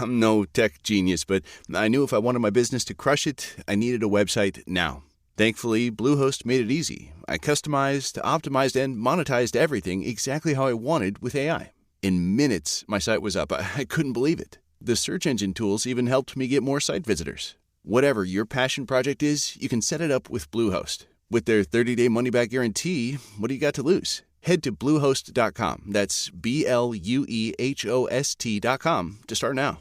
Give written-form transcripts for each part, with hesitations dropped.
I'm no tech genius, but I knew if I wanted my business to crush it, I needed a website now. Thankfully, Bluehost made it easy. I customized, optimized, and monetized everything exactly how I wanted with AI. In minutes, my site was up. I couldn't believe it. The search engine tools even helped me get more site visitors. Whatever your passion project is, you can set it up with Bluehost. With their 30-day money-back guarantee, what do you got to lose? Head to Bluehost.com. That's BLUEHOST.com to start now.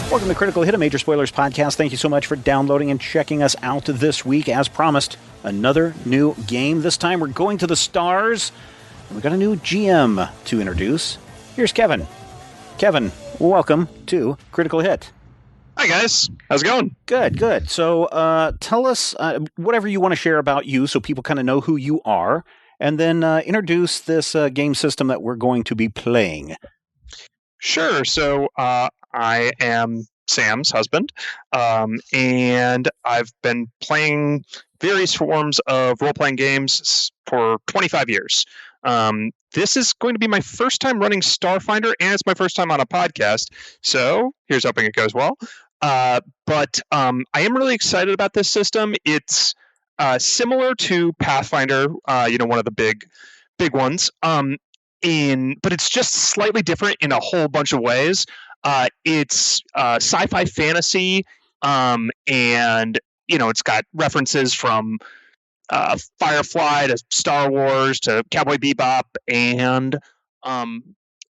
Welcome to Critical Hit, a Major Spoilers podcast. Thank you so much for downloading and checking us out this week. As promised, another new game. This time we're going to the stars. And we've got a new GM to introduce. Here's Kevin. Kevin, welcome to Critical Hit. Hi, guys. How's it going? Good, good. So tell us whatever you want to share about you so people kind of know who you are, and then introduce this game system that we're going to be playing. Sure. So I am Sam's husband, and I've been playing various forms of role-playing games for 25 years. This is going to be my first time running Starfinder, and it's my first time on a podcast, so here's hoping it goes well. But I am really excited about this system. It's similar to Pathfinder, one of the big ones. But it's just slightly different in a whole bunch of ways. It's sci-fi fantasy, and it's got references from Firefly to Star Wars to Cowboy Bebop, and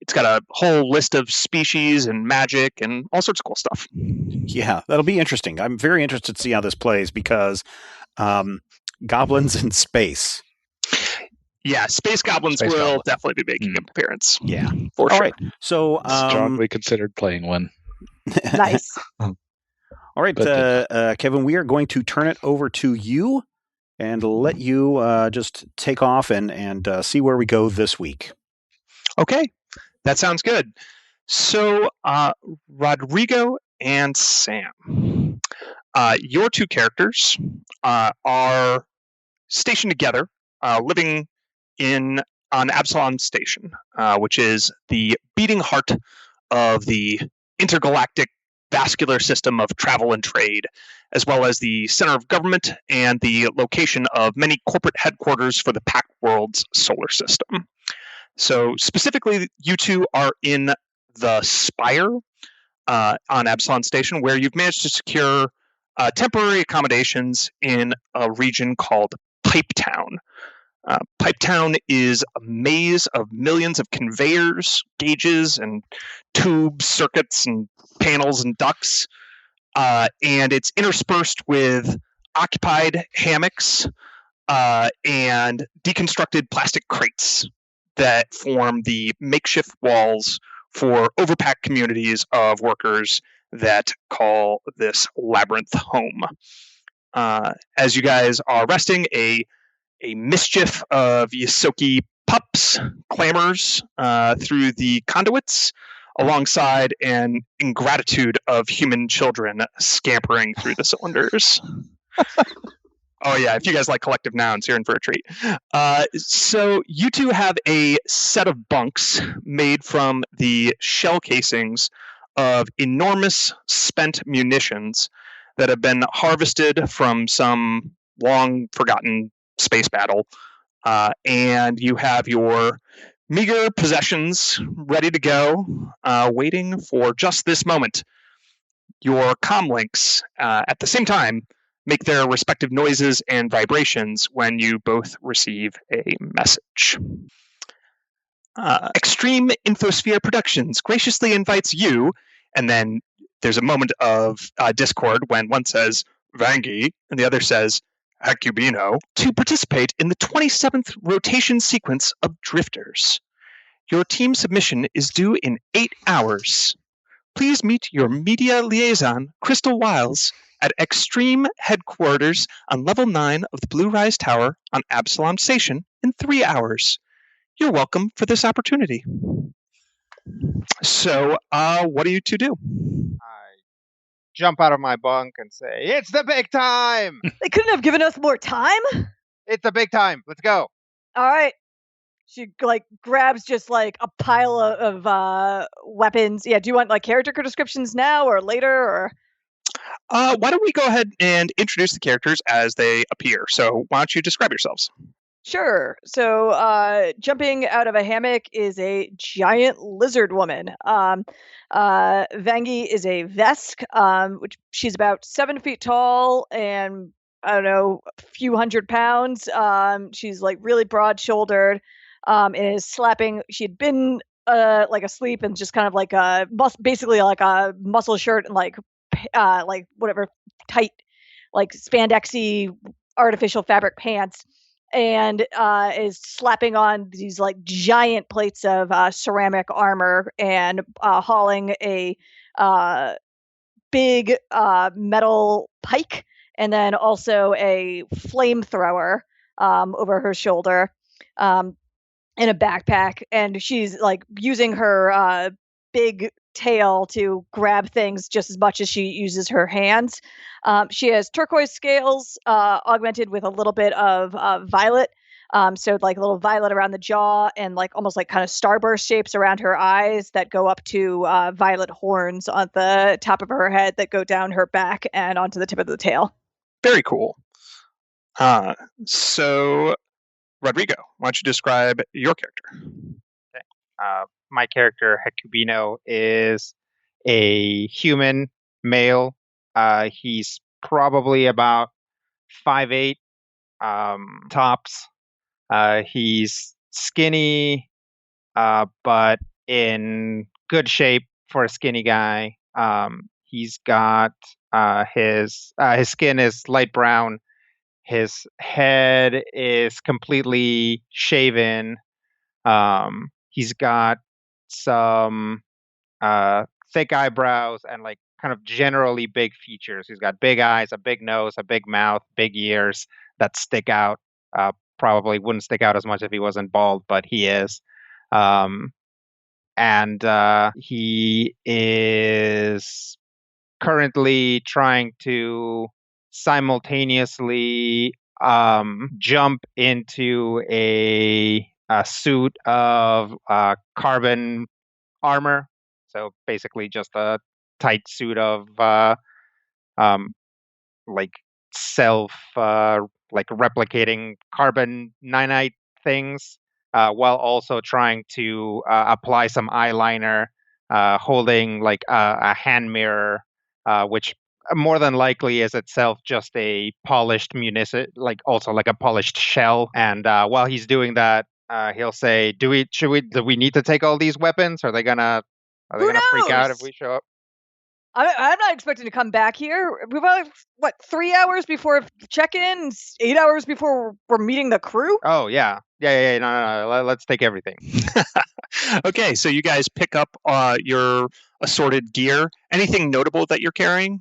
it's got a whole list of species and magic and all sorts of cool stuff. Yeah, that'll be interesting. I'm very interested to see how this plays because goblins in space. Yeah, space goblins will definitely be making an appearance. Yeah, for sure. All right. So strongly considered playing one. Nice. All right, Kevin, we are going to turn it over to you and let you just take off and see where we go this week. Okay, that sounds good. So, Rodrigo and Sam, your two characters are stationed together, living on Absalom Station, which is the beating heart of the intergalactic vascular system of travel and trade, as well as the center of government and the location of many corporate headquarters for the Pact World's solar system. So specifically, you two are in the Spire on Absalom Station, where you've managed to secure temporary accommodations in a region called Pipetown. Pipetown is a maze of millions of conveyors, gauges, and tubes, circuits, and panels and ducts. And it's interspersed with occupied hammocks and deconstructed plastic crates that form the makeshift walls for overpacked communities of workers that call this labyrinth home. As you guys are resting, a mischief of Yosoki pups clamors through the conduits, alongside an ingratitude of human children scampering through the cylinders. Oh yeah, if you guys like collective nouns, you're in for a treat. So you two have a set of bunks made from the shell casings of enormous spent munitions that have been harvested from some long-forgotten space battle. And you have your meager possessions ready to go, waiting for just this moment. Your comlinks, at the same time, make their respective noises and vibrations when you both receive a message. Extreme Infosphere Productions graciously invites you, and then there's a moment of discord when one says, Vangi, and the other says, Hecubino, to participate in the 27th rotation sequence of Drifters. Your team submission is due in 8 hours. Please meet your media liaison, Crystal Wiles, at Extreme Headquarters on Level 9 of the Blue Rise Tower on Absalom Station in 3 hours. You're welcome for this opportunity. So, what do you two do? jump out of my bunk and say, "It's the big time! They couldn't have given us more time? It's the big time! Let's go!" All right. She grabs just a pile of weapons. Yeah, do you want character descriptions now or later or? Why don't we go ahead and introduce the characters as they appear? So why don't you describe yourselves? Sure. So, jumping out of a hammock is a giant lizard woman. Vangi is a Vesk, which she's about 7 feet tall and I don't know, a few hundred pounds. She's really broad shouldered, and is slapping. She had been asleep and just kind of basically like a muscle shirt and whatever tight spandexy artificial fabric pants, and is slapping on these giant plates of ceramic armor and hauling a big metal pike and then also a flamethrower over her shoulder in a backpack. And she's using her big tail to grab things just as much as she uses her hands. She has turquoise scales augmented with a little bit of violet. So a little violet around the jaw and almost kind of starburst shapes around her eyes that go up to violet horns on the top of her head that go down her back and onto the tip of the tail. Very cool. So, Rodrigo, why don't you describe your character? Okay. My character, Hecubino, is a human male. He's probably about 5'8", tops. He's skinny, but in good shape for a skinny guy. He's got his skin is light brown. His head is completely shaven. He's got some thick eyebrows and kind of generally big features. He's got big eyes, a big nose, a big mouth, big ears that stick out. Probably wouldn't stick out as much if he wasn't bald, but he is. And he is currently trying to simultaneously jump into a suit of carbon armor. So basically just a tight suit of self replicating carbon nanite things, while also trying to apply some eyeliner, holding a hand mirror, which more than likely is itself just a polished also a polished shell. And while he's doing that, he'll say, do we need to take all these weapons? Are they gonna freak out if we show up? I'm not expecting to come back here. We've only, 3 hours before check-in, 8 hours before we're meeting the crew? Oh, yeah. No. Let's take everything. Okay, so you guys pick up your assorted gear. Anything notable that you're carrying?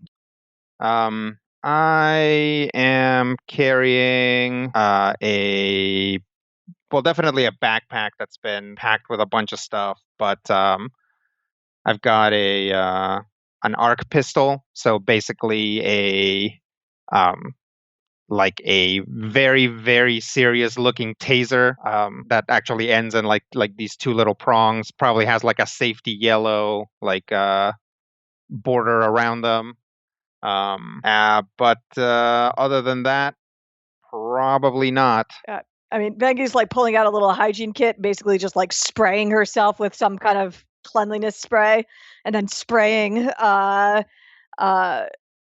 I am carrying definitely a backpack that's been packed with a bunch of stuff, but I've got an arc pistol, so basically a very, very serious looking taser that actually ends in these two little prongs. Probably has a safety yellow border around them. But other than that, probably not. I mean, Vangi's pulling out a little hygiene kit, basically just spraying herself with some kind of cleanliness spray, and then spraying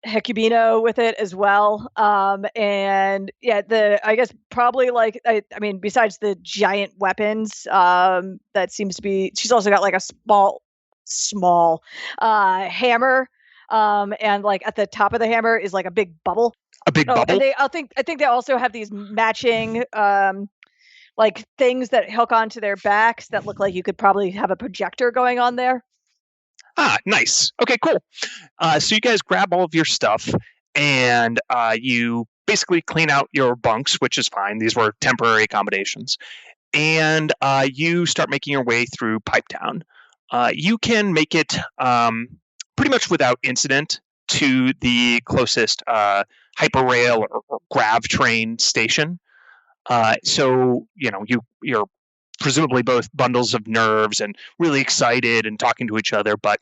Hecubino with it as well. And yeah, I guess probably besides the giant weapons, that seems to be, she's also got a small hammer. And at the top of the hammer is a big bubble. A big bubble? And I think they also have these matching things that hook onto their backs that look like you could probably have a projector going on there. Nice. Okay, cool. So you guys grab all of your stuff and you basically clean out your bunks, which is fine. These were temporary accommodations. And you start making your way through Pipetown. You can make it pretty much without incident. to the closest hyperrail or grav train station. So you're presumably both bundles of nerves and really excited and talking to each other, but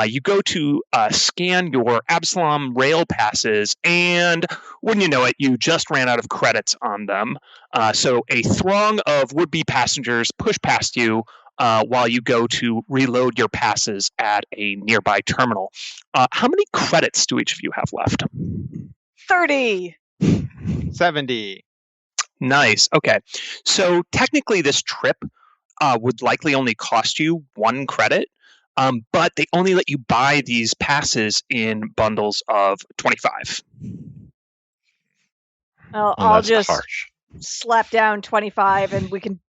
you go to scan your Absalom rail passes, and wouldn't you know it, you just ran out of credits on them. So a throng of would-be passengers push past you while you go to reload your passes at a nearby terminal. How many credits do each of you have left? 30. 70. Nice. Okay. So technically this trip would likely only cost you 1 credit, but they only let you buy these passes in bundles of 25. I'll just harsh. slap down 25 and we can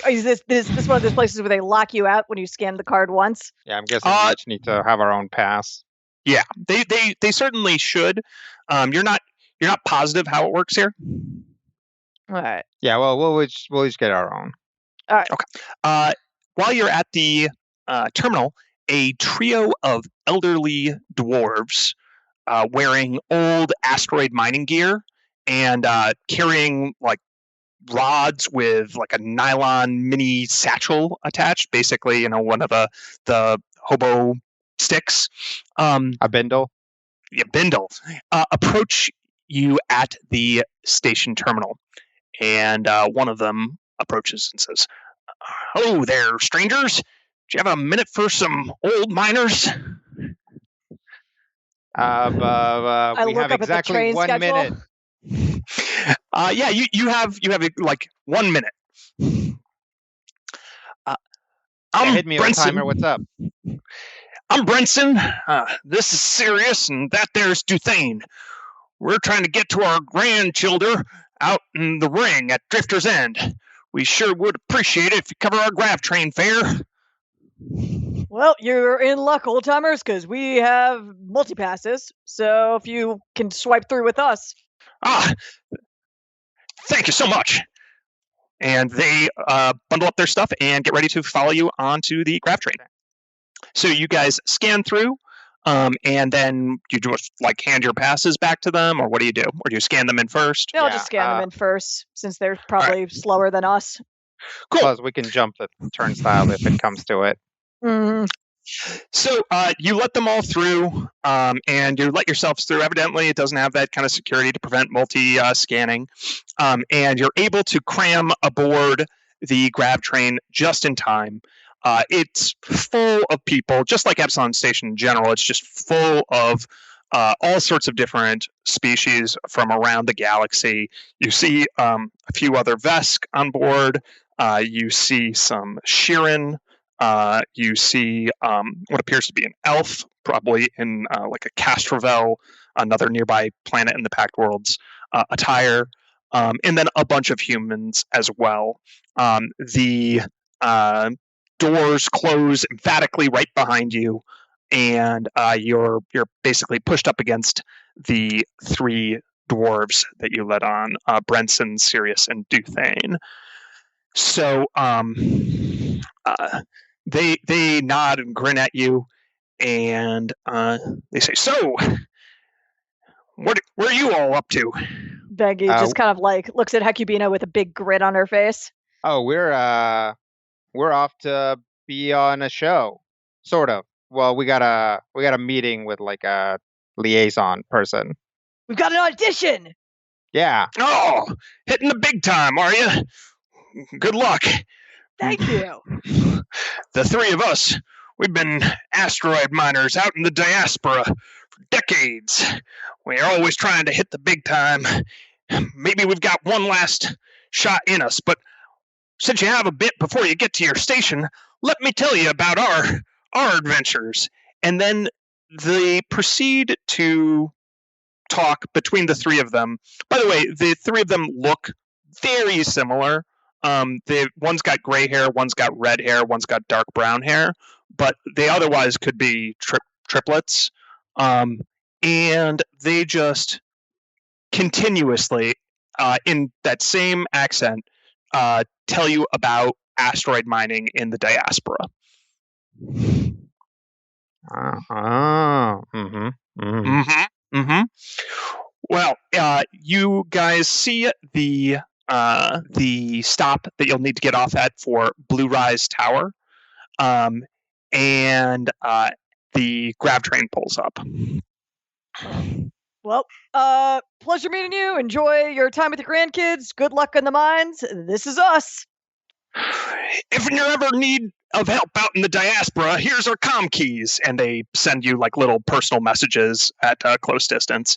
is this one of those places where they lock you out when you scan the card once? Yeah, I'm guessing we each need to have our own pass. Yeah, they certainly should. You're not positive how it works here. All right. Yeah, well, we'll each get our own. All right. Okay. While you're at the terminal, a trio of elderly dwarves wearing old asteroid mining gear and carrying like rods with like a nylon mini satchel attached, basically, one of the hobo sticks. A bindle? Yeah, bindle. Approach you at the station terminal, and one of them approaches and says, "Hello there, strangers. Do you have a minute for some old miners?" We have exactly 1 minute. Yeah, you have like 1 minute. Hit me with a timer. What's up? I'm Brenson. This is Sirius, and that there's Duthane. We're trying to get to our grandchildren out in the ring at Drifter's End. We sure would appreciate it if you cover our grav train fare. Well, you're in luck, old timers, because we have multi-passes. So if you can swipe through with us. Thank you so much. And they bundle up their stuff and get ready to follow you onto the grav train. So you guys scan through, and then you just like hand your passes back to them, or what do you do? Or do you scan them in first? I'll just scan them in first, since they're probably slower than us. Cool. Plus, we can jump the turnstile if it comes to it. Mm-hmm. So you let them all through, and you let yourselves through. Evidently, it doesn't have that kind of security to prevent multi-scanning. And you're able to cram aboard the grav train just in time. It's full of people, just like Epsilon Station in general. It's just full of all sorts of different species from around the galaxy. You see a few other Vesk on board. You see some Shirin. You see what appears to be an elf, probably in like a Castrovel, another nearby planet in the Pact Worlds, attire, and then a bunch of humans as well. The doors close emphatically right behind you, and you're basically pushed up against the 3 dwarves that you led on, Brenson, Sirius, and Duthane. So they nod and grin at you, and they say, "So, where are you all up to?" Beggy just kind of like looks at Hecubino with a big grin on her face. Oh, we're off to be on a show, sort of. Well, we got a meeting with like a liaison person. We've got an audition. Yeah. Oh, hitting the big time, are you? Good luck. Thank you. The 3 of us, we've been asteroid miners out in the diaspora for decades. We're always trying to hit the big time. Maybe we've got one last shot in us, but since you have a bit before you get to your station, let me tell you about our adventures. And then they proceed to talk between the 3 of them. By the way, the 3 of them look very similar. One's got gray hair, one's got red hair, one's got dark brown hair, but they otherwise could be triplets. And they just continuously, in that same accent, tell you about asteroid mining in the diaspora. Mm-hmm. Mm-hmm. you guys see the stop that you'll need to get off at for Blue Rise Tower, and the grav train pulls up. Well, pleasure meeting you. Enjoy your time with the grandkids. Good luck in the mines. This is us. If you're ever in need of help out in the diaspora, here's our comm keys. And they send you like little personal messages at close distance.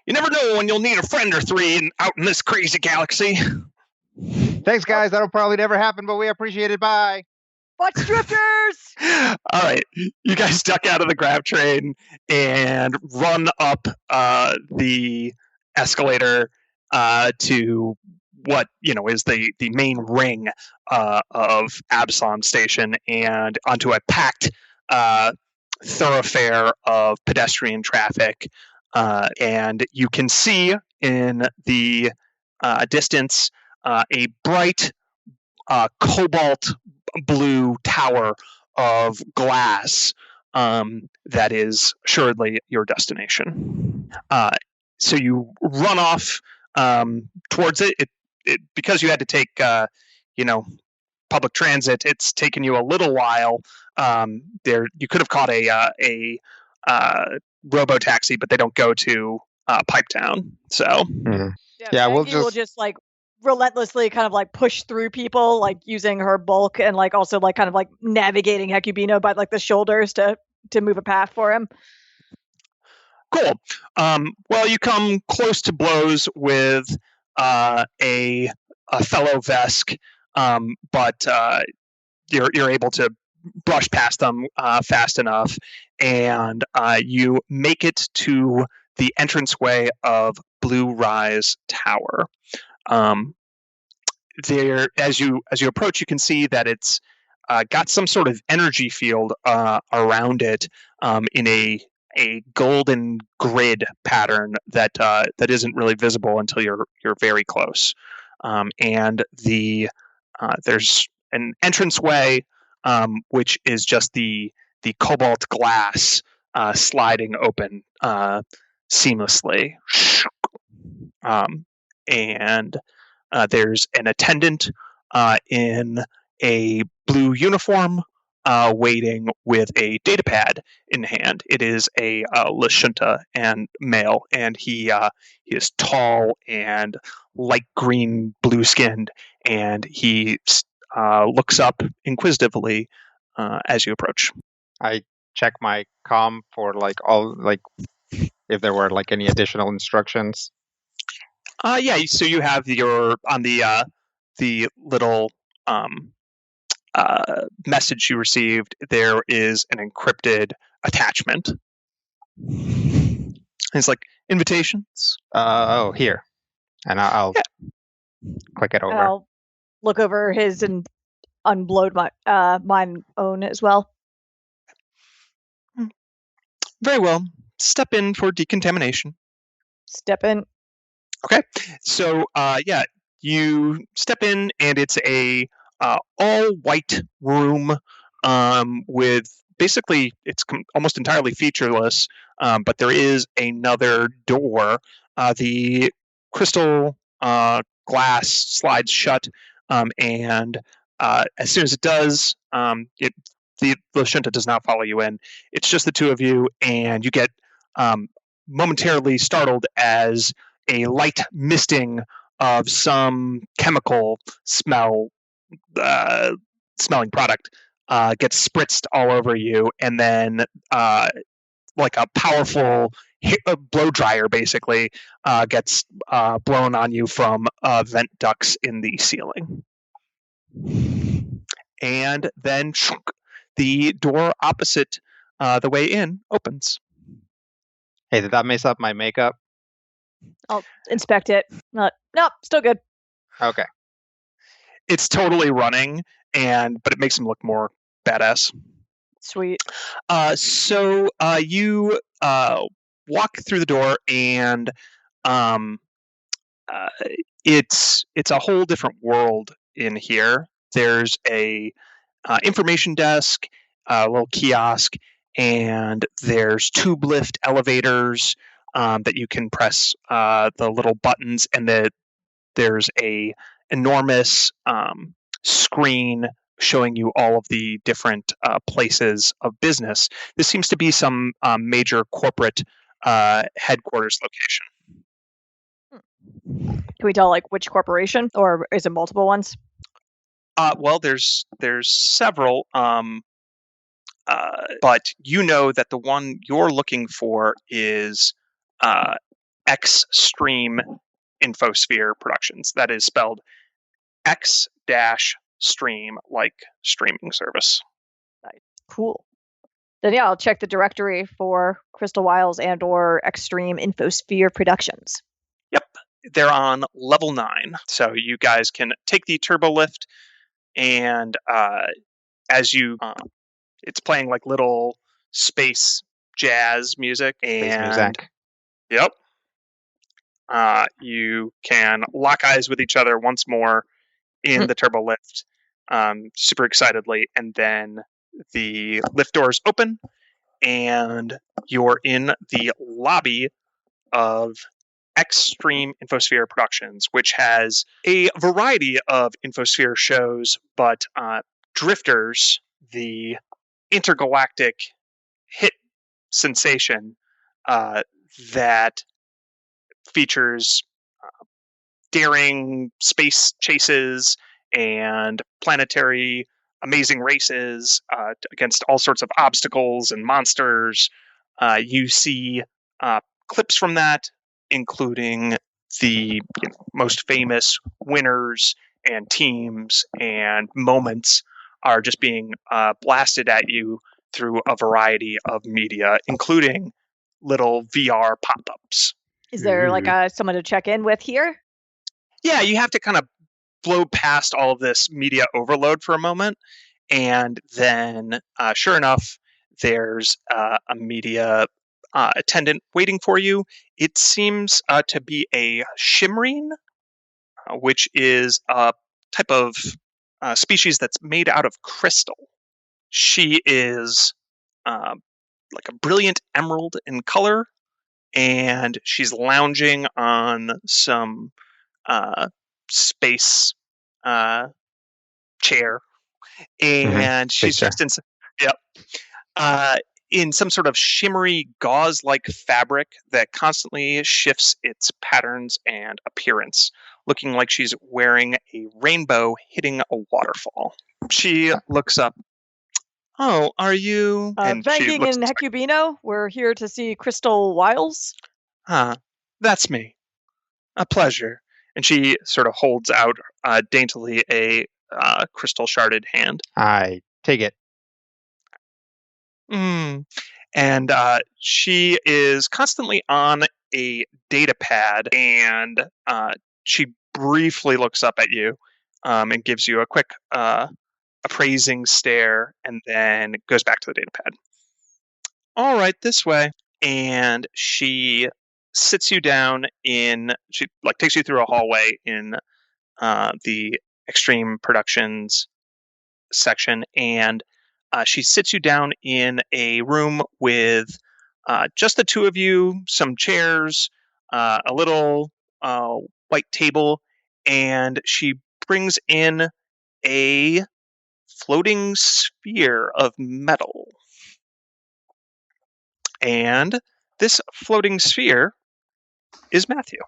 You never know when you'll need a friend or three out in this crazy galaxy. Thanks, guys. That'll probably never happen, but we appreciate it. Bye. Watch drifters! All right. You guys duck out of the grav train and run up the escalator to what is the main ring of Absalom Station, and onto a packed thoroughfare of pedestrian traffic. And you can see in the distance a bright cobalt blue tower of glass that is assuredly your destination. So you run off towards it. It because you had to take public transit. It's taken you a little while. You could have caught a robo taxi, but they don't go to Pipetown. So Yeah, we'll just like relentlessly kind of like push through people, like using her bulk and like also like kind of like navigating Hecubino by like the shoulders to move a path for him. Cool. Well, you come close to blows with a fellow Vesk, but you're able to brush past them fast enough, and you make it to the entranceway of Blue Rise Tower. There, as you approach, you can see that it's got some sort of energy field around it in a golden grid pattern that isn't really visible until you're very close. And there's an entranceway which is just the cobalt glass sliding open seamlessly. And there's an attendant in a blue uniform waiting with a datapad in hand. It is a Lashunta and male, and he is tall and light green, blue skinned, and he looks up inquisitively as you approach. I check my comm for if there were like any additional instructions. Yeah. So you have on the little message you received. There is an encrypted attachment. It's like invitations. Here, and I'll click it over. I'll look over his and unload mine own as well. Very well. Step in for decontamination. Step in. Okay. So you step in, and it's a all white room with basically it's almost entirely featureless, but there is another door. The crystal glass slides shut, and as soon as it does, the Lashunta does not follow you in. It's just the two of you, and you get momentarily startled as a light misting of some chemical smelling product gets spritzed all over you, and then like a powerful blow dryer basically gets blown on you from vent ducts in the ceiling. And then the door opposite the way in opens. Hey, did that mess up my makeup? I'll inspect it. Nope, still good. Okay. It's totally running, but it makes him look more badass. Sweet. So you walk through the door, and it's a whole different world in here. There's a information desk, a little kiosk, and there's tube lift elevators. that you can press the little buttons, and there's a enormous screen showing you all of the different places of business. This seems to be some major corporate headquarters location. Can we tell like which corporation, or is it multiple ones? Well, there's several, but you know that the one you're looking for is X-Stream Infosphere Productions. That is spelled X-Stream, like streaming service. Cool. Then yeah, I'll check the directory for Crystal Wiles and or Extreme Infosphere Productions. Yep, they're on level 9, so you guys can take the turbo lift, and as you, it's playing like little space jazz music, and yep, you can lock eyes with each other once more in the turbo lift, super excitedly, and then the lift doors open, and you're in the lobby of Extreme Infosphere Productions, which has a variety of Infosphere shows, but Drifters, the intergalactic hit sensation that features daring space chases and planetary amazing races against all sorts of obstacles and monsters. You see clips from that, including the most famous winners and teams and moments are just being blasted at you through a variety of media, including little VR pop-ups. Is there like someone to check in with here? Yeah, you have to kind of blow past all of this media overload for a moment, and then sure enough, there's a media attendant waiting for you. It seems to be a Shimmerine, which is a type of species that's made out of crystal. She is like a brilliant emerald in color, and she's lounging on some space chair, and she's just in some sort of shimmery gauze-like fabric that constantly shifts its patterns and appearance, looking like she's wearing a rainbow hitting a waterfall. She looks up. Oh, are you? Banging and Hecubino, we're here to see Crystal Wiles. That's me. A pleasure. And she sort of holds out daintily a crystal sharded hand. I take it. And she is constantly on a data pad, and she briefly looks up at you and gives you a quick appraising stare, and then goes back to the data pad. All right, this way. And she sits you down she like takes you through a hallway in the Extreme Productions section, and she sits you down in a room with just the two of you, some chairs, a little white table, and she brings in a floating sphere of metal. And this floating sphere is Matthew.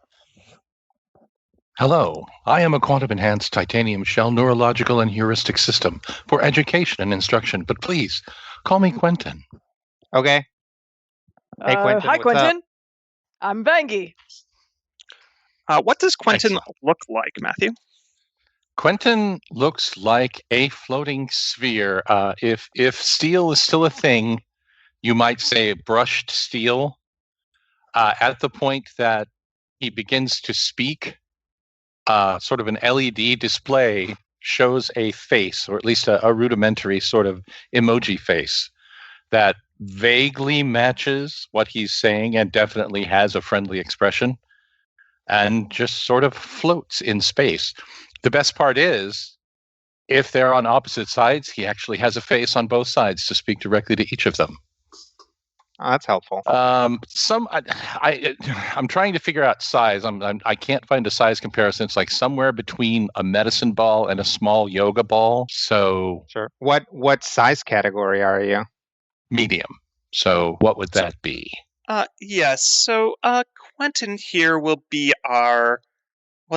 Hello, I am a quantum-enhanced titanium shell neurological and heuristic system for education and instruction, but please, call me Quentin. Okay. Hey, Quentin. Hi, Quentin. I'm Vangie. What does Quentin look like, Matthew? Quentin looks like a floating sphere. If steel is still a thing, you might say brushed steel. At the point that he begins to speak, sort of an LED display shows a face, or at least a rudimentary sort of emoji face that vaguely matches what he's saying and definitely has a friendly expression and just sort of floats in space. The best part is, if they're on opposite sides, he actually has a face on both sides to speak directly to each of them. Oh, that's helpful. I'm trying to figure out size. I can't find a size comparison. It's like somewhere between a medicine ball and a small yoga ball. So Sure. What size category are you? medium. So what would that be? Yes. So Quentin here will be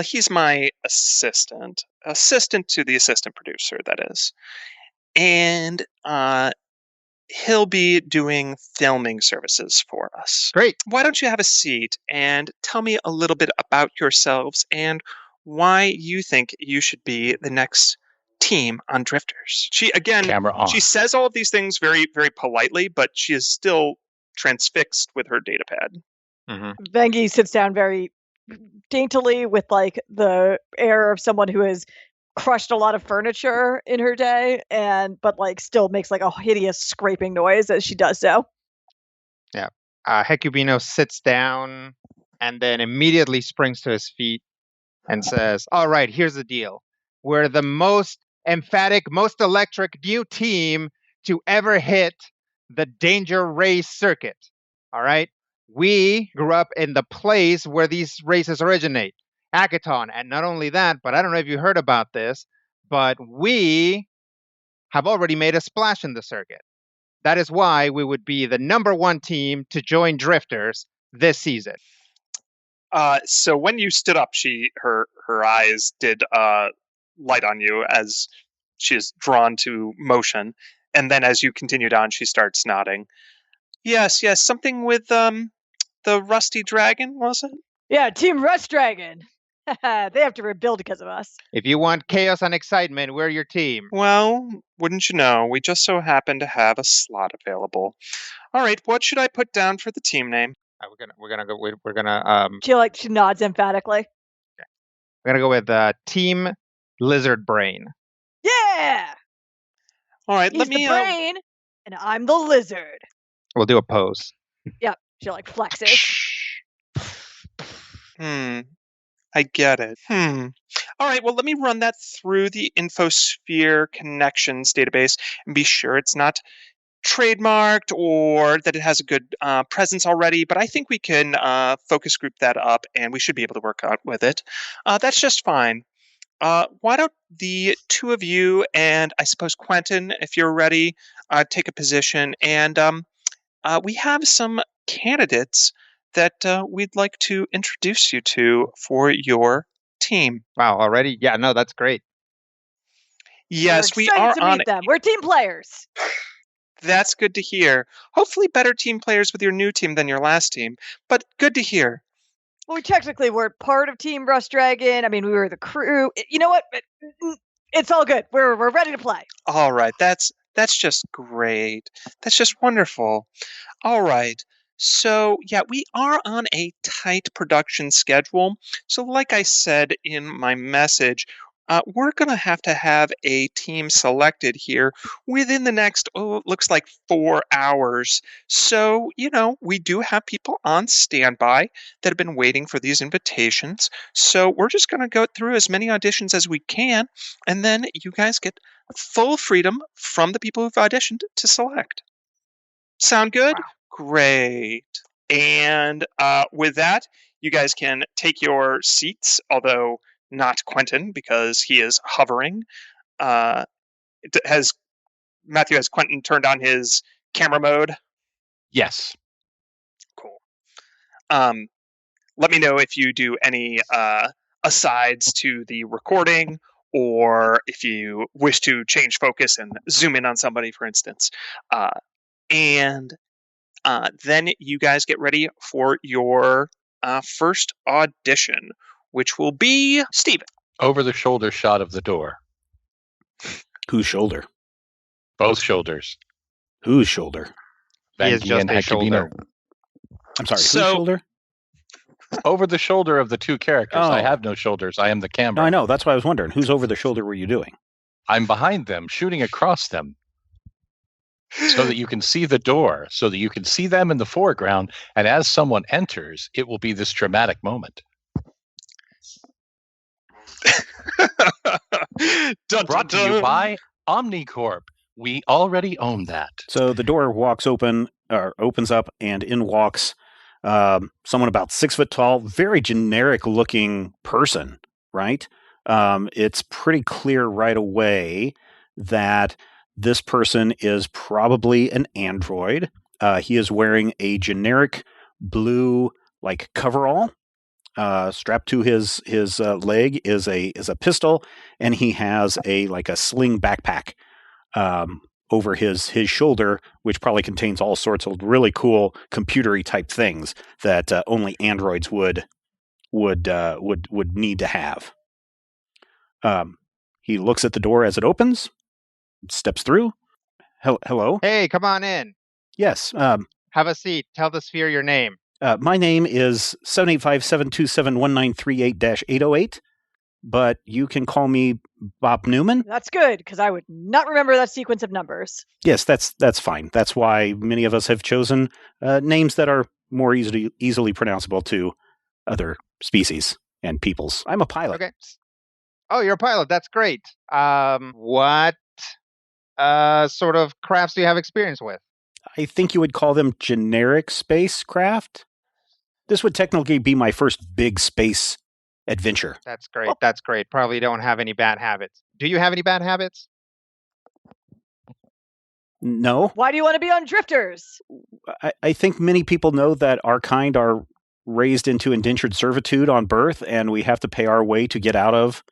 he's my assistant to the assistant producer, that is. And he'll be doing filming services for us. Great. Why don't you have a seat and tell me a little bit about yourselves and why you think you should be the next team on Drifters. Camera on. She says all of these things very, very politely, but she is still transfixed with her datapad. Mm-hmm. Vengi sits down very daintily with like the air of someone who has crushed a lot of furniture in her day, but like still makes like a hideous scraping noise as she does so. Yeah. Hecubino sits down and then immediately springs to his feet and says, "All right, here's the deal. We're the most emphatic, most electric new team to ever hit the Danger Race circuit. All right? We grew up in the place where these races originate, Akaton. And not only that, but I don't know if you heard about this, but we have already made a splash in the circuit. That is why we would be the #1 team to join Drifters this season." So when you stood up, her eyes did light on you as she is drawn to motion, and then as you continued on, she starts nodding. Yes, something with the Rusty Dragon, was it? Yeah, Team Rust Dragon. They have to rebuild because of us. If you want chaos and excitement, we're your team. Well, wouldn't you know, we just so happen to have a slot available. All right, what should I put down for the team name? She nods emphatically. We're gonna go with Team Lizard Brain. Yeah. All right, He's the brain, and I'm the lizard. We'll do a pose. Yep. She like flexes. I get it. All right, well, let me run that through the Infosphere Connections database and be sure it's not trademarked or that it has a good presence already, but I think we can focus group that up and we should be able to work out with it. That's just fine. Why don't the two of you and I suppose Quentin, if you're ready, take a position, and we have some candidates that we'd like to introduce you to for your team. Wow, already? Yeah, no, that's great. Yes, we are to meet them. We're team players. That's good to hear. Hopefully better team players with your new team than your last team, but good to hear. Well, we technically weren't part of Team Rust Dragon. I mean, we were the crew. You know what? It's all good. We're ready to play. All right, that's just great. That's just wonderful. All right. So, yeah, we are on a tight production schedule. So, like I said in my message, we're going to have a team selected here within the next, looks like 4 hours. So, we do have people on standby that have been waiting for these invitations. So, we're just going to go through as many auditions as we can, and then you guys get full freedom from the people who've auditioned to select. Sound good? Wow. Great. And with that, you guys can take your seats, although not Quentin because he is hovering. Has Quentin turned on his camera mode? Yes. Cool. Let me know if you do any asides to the recording, or if you wish to change focus and zoom in on somebody, for instance. And then you guys get ready for your first audition, which will be Steven. Over-the-shoulder shot of the door. Whose shoulder? Both shoulders. Whose shoulder? He is just a shoulder. I'm sorry, So- whose shoulder? Over the shoulder of the two characters. Oh. I have no shoulders. I am the camera. No, I know. That's why I was wondering. Whose over the shoulder were you doing? I'm behind them, shooting across them. So that you can see the door, so that you can see them in the foreground, and as someone enters, it will be this dramatic moment. Brought to you by Omnicorp. We already own that. So the door walks open opens up, and in walks someone about 6 foot tall, very generic looking person, right? It's pretty clear right away that this person is probably an android. He is wearing a generic blue like coverall. Strapped to his leg is a pistol, and he has a sling backpack over his shoulder, which probably contains all sorts of really cool computery type things that only androids would need to have. He looks at the door as it opens, steps through. Hello. Hey, come on in. Yes. Have a seat. Tell the sphere your name. My name is 785-727-1938-808, but you can call me Bob Newman. That's good, because I would not remember that sequence of numbers. Yes, that's fine. That's why many of us have chosen names that are more easily pronounceable to other species and peoples. I'm a pilot. Okay. Oh, you're a pilot. That's great. What sort of crafts do you have experience with? I think you would call them generic spacecraft. This would technically be my first big space adventure. That's great. Oh. That's great. Probably don't have any bad habits. Do you have any bad habits? No. Why do you want to be on drifters? I think many people know that our kind are raised into indentured servitude on birth, and we have to pay our way to get out of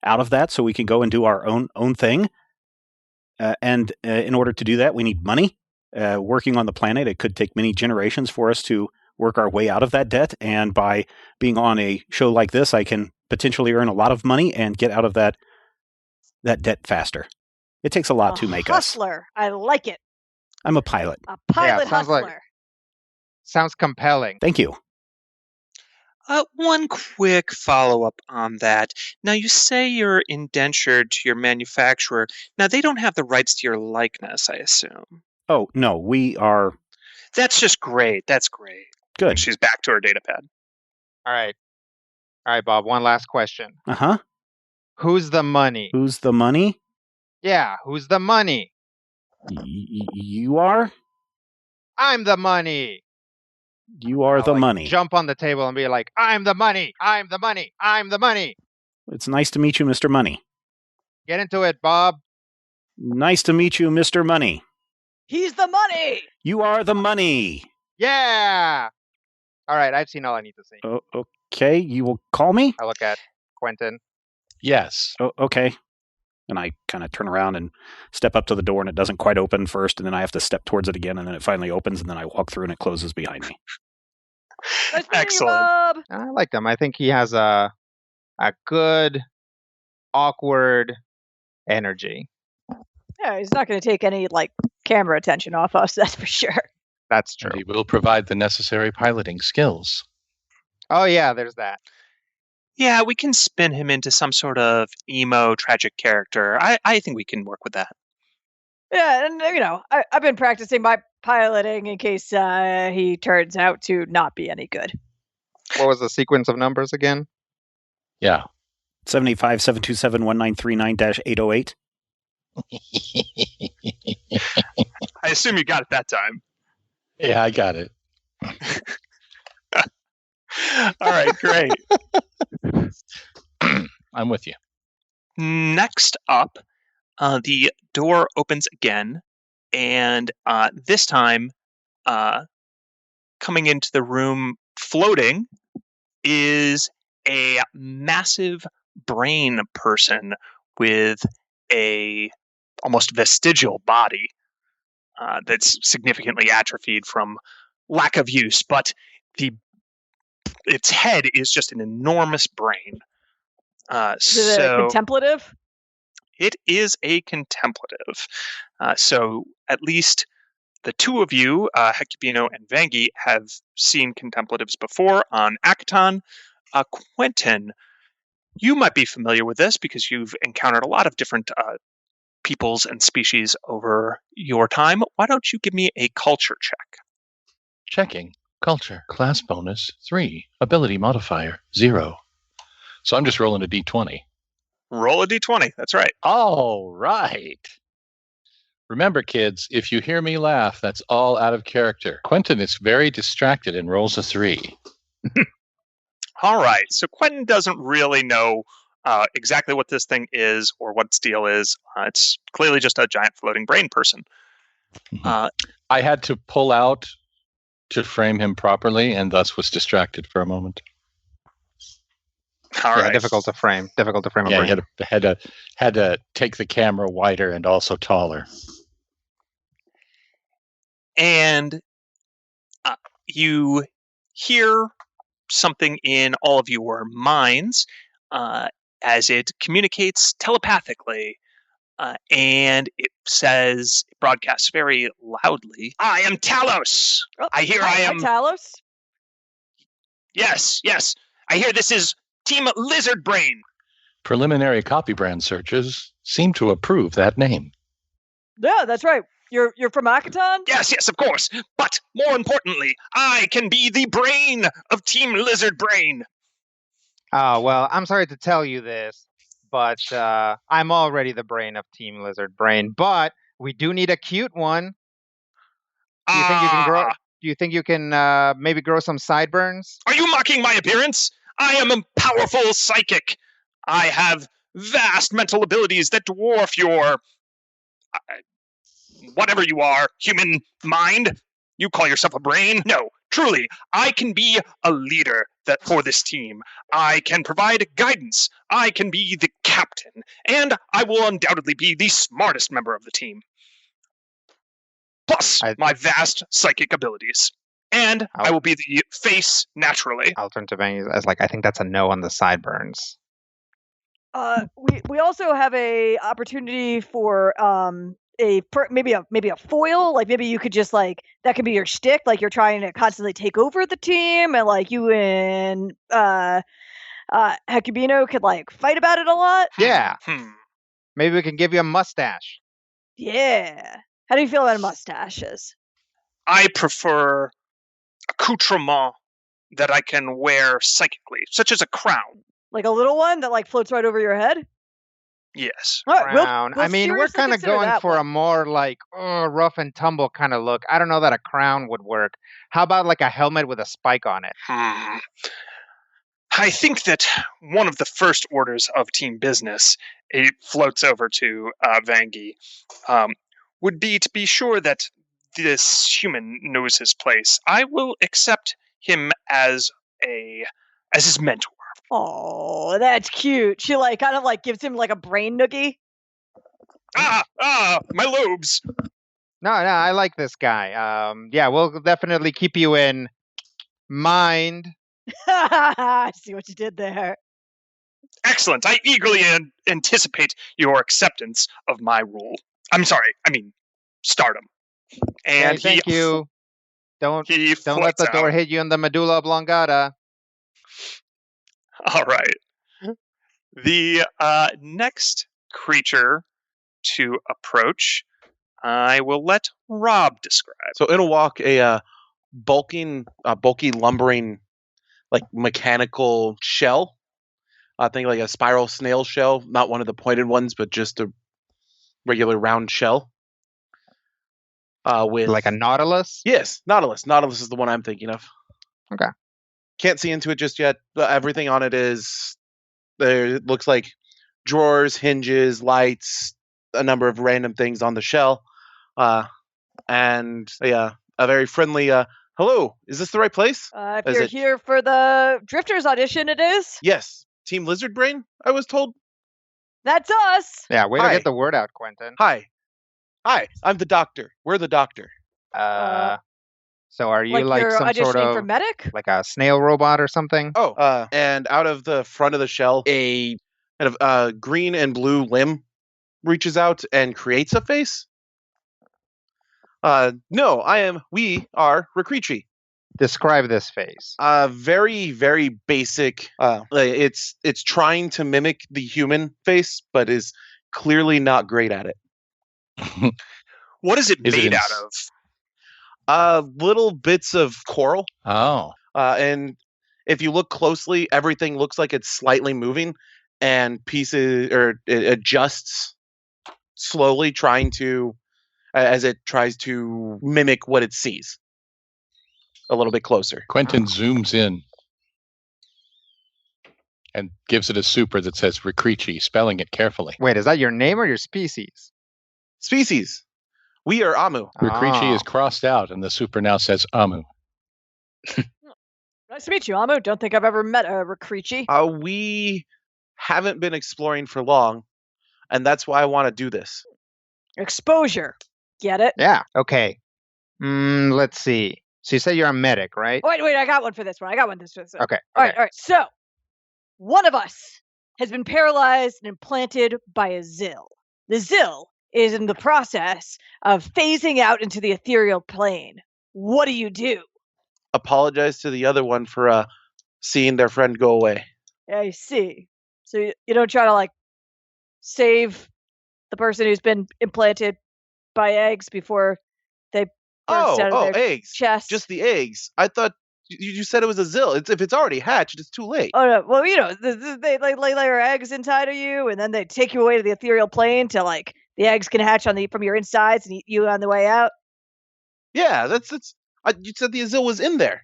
that so we can go and do our own thing. And in order to do that, we need money. Working on the planet, it could take many generations for us to work our way out of that debt. And by being on a show like this, I can potentially earn a lot of money and get out of that debt faster. It takes a lot to make hustler. I like it. I'm a pilot. A pilot hustler. Sounds compelling. Thank you. One quick follow-up on that. Now, you say you're indentured to your manufacturer. Now, they don't have the rights to your likeness, I assume. Oh, no, we are... That's just great. That's great. Good. And she's back to her data pad. All right, Bob, one last question. Uh-huh. Who's the money? Who's the money? Yeah, who's the money? You are? I'm the money. You are the money. Jump on the table and be like, I'm the money. I'm the money. I'm the money. It's nice to meet you, Mr. Money. Get into it, Bob. Nice to meet you, Mr. Money. He's the money. You are the money. Yeah. All right, I've seen all I need to see. Okay, you will call me? I look at Quentin. Yes. Okay. And I kind of turn around and step up to the door, and it doesn't quite open first, and then I have to step towards it again, and then it finally opens, and then I walk through, and it closes behind me. Nice Excellent. Bob. I like him. I think he has a good, awkward energy. Yeah, he's not going to take any camera attention off us, that's for sure. That's true. And he will provide the necessary piloting skills. Oh, yeah, there's that. Yeah, we can spin him into some sort of emo tragic character. I think we can work with that. Yeah, and I've been practicing my piloting in case he turns out to not be any good. What was the sequence of numbers again? Yeah. 785-727-1939-808. I assume you got it that time. Yeah, I got it. All right, great. I'm with you. Next up, the door opens again, and this time, coming into the room floating is a massive brain person with a almost vestigial body that's significantly atrophied from lack of use, but its head is just an enormous brain. Is it a contemplative? It is a contemplative. So at least the two of you, Hecubino and Vangi, have seen contemplatives before on Akaton. Quentin, you might be familiar with this because you've encountered a lot of different peoples and species over your time. Why don't you give me a culture check? Checking. Culture. Class bonus 3. Ability modifier 0. So I'm just rolling a d20. Roll a d20. That's right. All right. Remember, kids, if you hear me laugh, that's all out of character. Quentin is very distracted and rolls a 3. All right. So Quentin doesn't really know exactly what this thing is or what its deal is. It's clearly just a giant floating brain person. I had to pull out to frame him properly, and thus was distracted for a moment. All right. Difficult to frame. Difficult to frame a Yeah, brain. had to take the camera wider and also taller. And you hear something in all of your minds as it communicates telepathically. And it broadcasts very loudly, I am Talos. Oh, I hear hi, I am. Talos. Yes. I hear this is Team Lizard Brain. Preliminary copy brand searches seem to approve that name. Yeah, that's right. You're from Akaton? Yes, of course. But more importantly, I can be the brain of Team Lizard Brain. Oh, well, I'm sorry to tell you this, but I'm already the brain of Team Lizard Brain. But we do need a cute one. Do you think you can grow? Do you think you can maybe grow some sideburns? Are you mocking my appearance? I am a powerful psychic. I have vast mental abilities that dwarf your whatever you are, human mind. You call yourself a brain? No, truly, I can be a leader for this team. I can provide guidance. I can be the captain, and I will undoubtedly be the smartest member of the team. Plus my vast psychic abilities. And I will be the face naturally. I'll turn to Bang as I think that's a no on the sideburns. We also have a opportunity for maybe a foil. Like maybe you could just that could be your shtick. Like you're trying to constantly take over the team, and you and Hecubino could fight about it a lot. Yeah. Maybe we can give you a mustache. Yeah. How do you feel about mustaches? I prefer accoutrement that I can wear psychically, such as a crown. Like a little one that floats right over your head? Yes. All right, Crown. we'll I mean, we're kind of going for a more rough and tumble kind of look. I don't know that a crown would work. How about a helmet with a spike on it? I think that one of the first orders of team business, it floats over to Vangi, would be to be sure that this human knows his place. I will accept him as his mentor. Oh, that's cute. She kind of gives him a brain noogie. My lobes. No, I like this guy. Yeah, we'll definitely keep you in mind. I see what you did there. Excellent. I eagerly anticipate your acceptance of my rule. I'm sorry. I mean, stardom. And thank you. Don't let the door hit you in the medulla oblongata. All right. The next creature to approach, I will let Rob describe. So it'll walk a bulky, lumbering, mechanical shell. I think a spiral snail shell, not one of the pointed ones, but just a regular round shell. With a nautilus? Yes, nautilus. Nautilus is the one I'm thinking of. Okay. Can't see into it just yet. Everything on it is there. It looks like drawers, hinges, lights, a number of random things on the shell, and a very friendly. Hello, is this the right place? If you're here for the Drifters audition, it is. Yes, Team Lizard Brain. I was told. That's us. Yeah, way to get the word out, Quentin. Hi, I'm the doctor. We're the doctor. So are you you're some sort of for medic? Like a snail robot or something? Oh, and out of the front of the shell, a kind of green and blue limb reaches out and creates a face. No, we are Recreatry. Describe this face. Very, very basic. It's trying to mimic the human face, but is clearly not great at it. What is it made out of? Little bits of coral. Oh. And if you look closely, everything looks like it's slightly moving, and it adjusts slowly, trying to as it tries to mimic what it sees. A little bit closer. Quentin zooms in and gives it a super that says Ricrici, spelling it carefully. Wait, is that your name or your species? Species. We are Amu. Ricrici Oh. is crossed out, and the super now says Amu. Nice to meet you, Amu. Don't think I've ever met a Ricrici. We haven't been exploring for long, and that's why I want to do this. Exposure. Get it? Yeah. Okay. Let's see. So you said you're a medic, right? Wait, I got one for this one. Okay. All right. So, one of us has been paralyzed and implanted by a Zill. The Zill is in the process of phasing out into the ethereal plane. What do you do? Apologize to the other one for seeing their friend go away. I see. So you don't try to like save the person who's been implanted by eggs before they burst out of their eggs. chest. Just the eggs. I thought you said it was a Zill. If it's already hatched, it's too late. Oh no! Well, they like lay their eggs inside of you, and then they take you away to the ethereal plane to like the eggs can hatch from your insides and eat you on the way out. Yeah, that's you said the Zill was in there.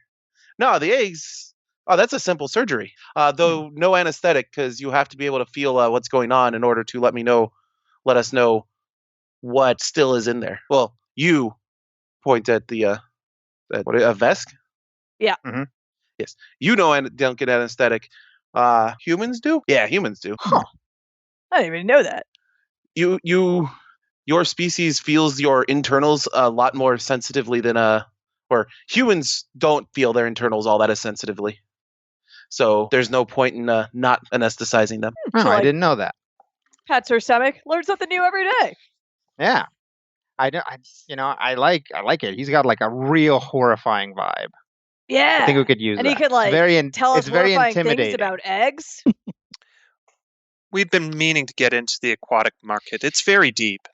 No, the eggs. Oh, that's a simple surgery. Though no anesthetic, because you have to be able to feel what's going on in order to let us know what still is in there. Well, you point at the a Vesk. Yeah. Mm-hmm. Yes, don't get anesthetic. Humans do. Yeah, humans do. Huh. I didn't even know that. Your species feels your internals a lot more sensitively than or humans don't feel their internals all that as sensitively. So there's no point in not anesthetizing them. Oh, So, I like, didn't know that. Pats her stomach. Learn something new every day. Yeah. I like it. He's got like a real horrifying vibe. Yeah. I think we could use and that. he could like tell us it's very horrifying things intimidating. about eggs. We've been meaning to get into the aquatic market. It's very deep.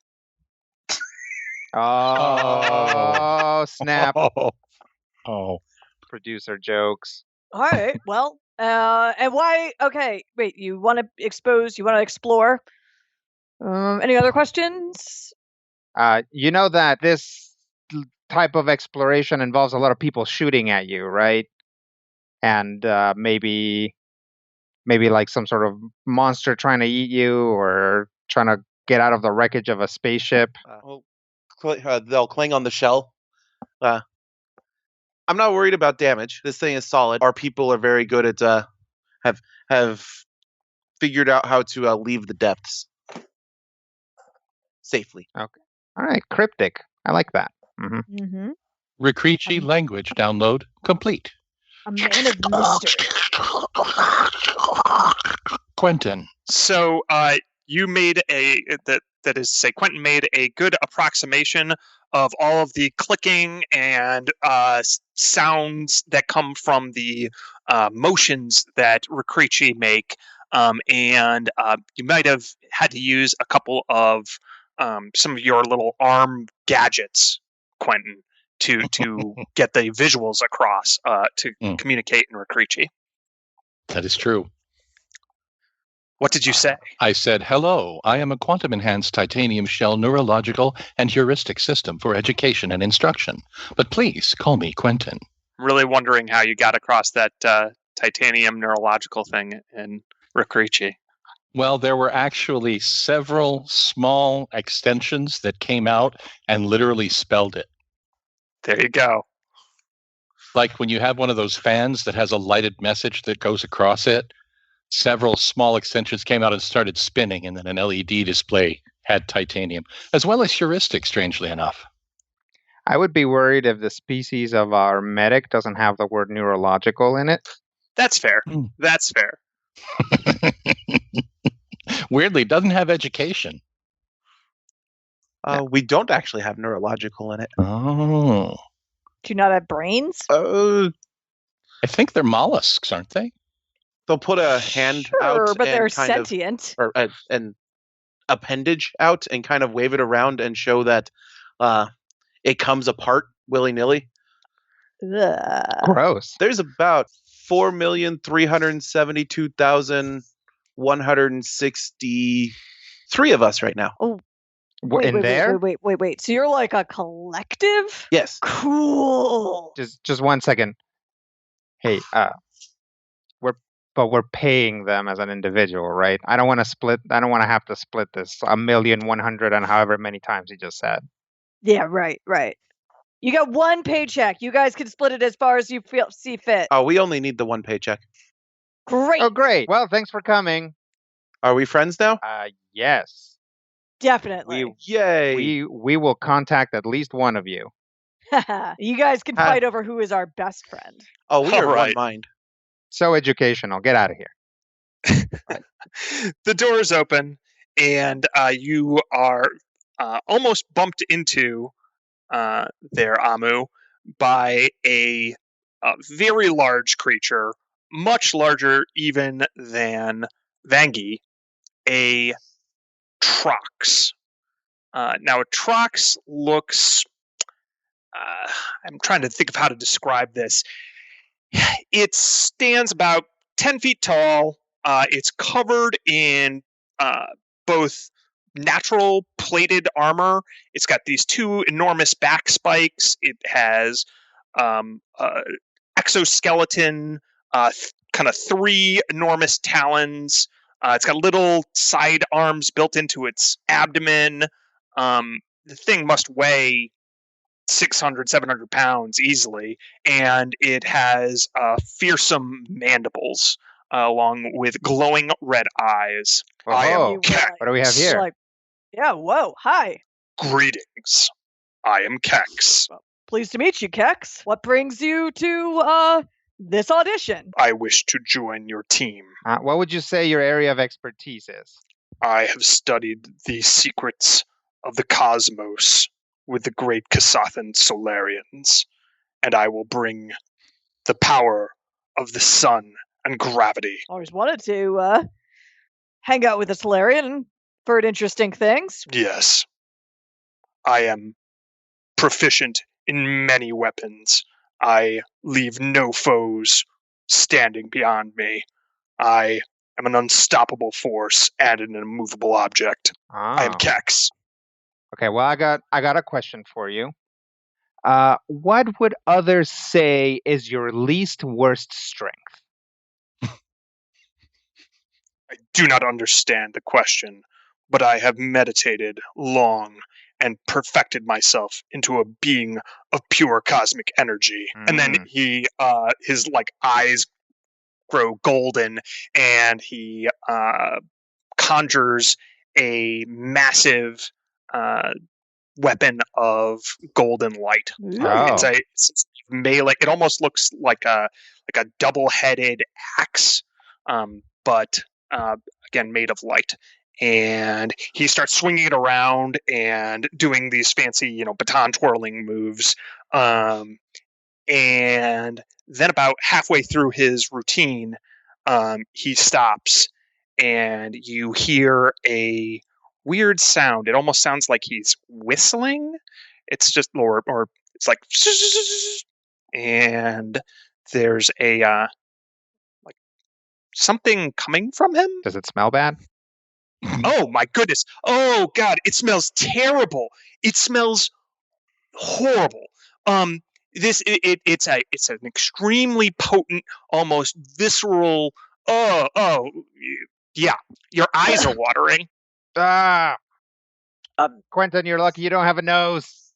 Oh, snap. Oh. Producer jokes. All right. Well, and why? Okay. Wait. You want to expose? You want to explore? Any other questions? You know that this type of exploration involves a lot of people shooting at you, right? And maybe like some sort of monster trying to eat you or trying to get out of the wreckage of a spaceship. They'll cling on the shell. I'm not worried about damage. This thing is solid. Our people are very good at have figured out how to leave the depths safely. Okay. All right. Cryptic. I like that. Mm-hmm. Mm-hmm. Ricrici language download complete. A man of mystery. Quentin. So you made that is to say, Quentin made a good approximation of all of the clicking and sounds that come from the motions that Ricrici make, and you might have had to use a couple of some of your little arm gadgets, Quentin, to get the visuals across to communicate in Ricrici. That is true. What did you say? I said, hello, I am a quantum-enhanced titanium shell neurological and heuristic system for education and instruction. But please call me Quentin. Really wondering how you got across that titanium neurological thing in Ricrici. Well, there were actually several small extensions that came out and literally spelled it. There you go. Like when you have one of those fans that has a lighted message that goes across it, several small extensions came out and started spinning, and then an LED display had titanium, as well as heuristic, strangely enough. I would be worried if the species of our medic doesn't have the word neurological in it. That's fair. That's fair. Weirdly, doesn't have education. We don't actually have neurological in it. Oh. Do you not have brains? I think they're mollusks, aren't they? They'll put a hand out, Sure, but and they're kind of- sentient. or an appendage out, and kind of wave it around and show that it comes apart willy-nilly. Ugh. Gross. There's about 4,372,163 of us right now. Oh, Wait. So you're like a collective? Yes. Cool. Just 1 second. Hey, we're paying them as an individual, right? I don't want to have to split this 1,100,000 and however many times you just said. Yeah, right. You got one paycheck. You guys can split it as far as you see fit. Oh, we only need the one paycheck. Great. Oh, great. Well, thanks for coming. Are we friends now? Yes. Definitely. Yay. We will contact at least one of you. You guys can fight over who is our best friend. Oh, we All are one right. mind. So educational. Get out of here. The doors open, and you are almost bumped into there, Amu, by a very large creature, much larger even than Vangi, a Trox. Now, a Trox looks... I'm trying to think of how to describe this. It stands about 10 feet tall. It's covered in both natural plated armor. It's got these two enormous back spikes. It has exoskeleton, kind of three enormous talons. It's got little side arms built into its abdomen. The thing must weigh 600, 700 pounds easily, and it has fearsome mandibles along with glowing red eyes. I am Kex. What do we have here? Whoa, hi. Greetings. I am Kex. Well, pleased to meet you, Kex. What brings you to this audition? I wish to join your team. What would you say your area of expertise is? I have studied the secrets of the cosmos with the great Kasathan Solarians, and I will bring the power of the sun and gravity. Always wanted to hang out with a Solarian and heard interesting things. Yes. I am proficient in many weapons. I leave no foes standing beyond me. I am an unstoppable force and an immovable object. I am Kex. Okay, well, I got a question for you. What would others say is your least worst strength? I do not understand the question, but I have meditated long and perfected myself into a being of pure cosmic energy. And then he, his eyes grow golden, and he conjures a massive weapon of golden light. It's a melee. It almost looks like a double-headed axe, but again made of light. And he starts swinging it around and doing these fancy, baton twirling moves. And then about halfway through his routine, he stops, and you hear a weird sound. It almost sounds like he's whistling. It's just, or it's like, and there's a something coming from him. Does it smell bad? Oh my goodness! Oh God! It smells terrible. It smells horrible. It's an extremely potent, almost visceral. Oh, yeah. Your eyes are watering. Quentin, you're lucky you don't have a nose.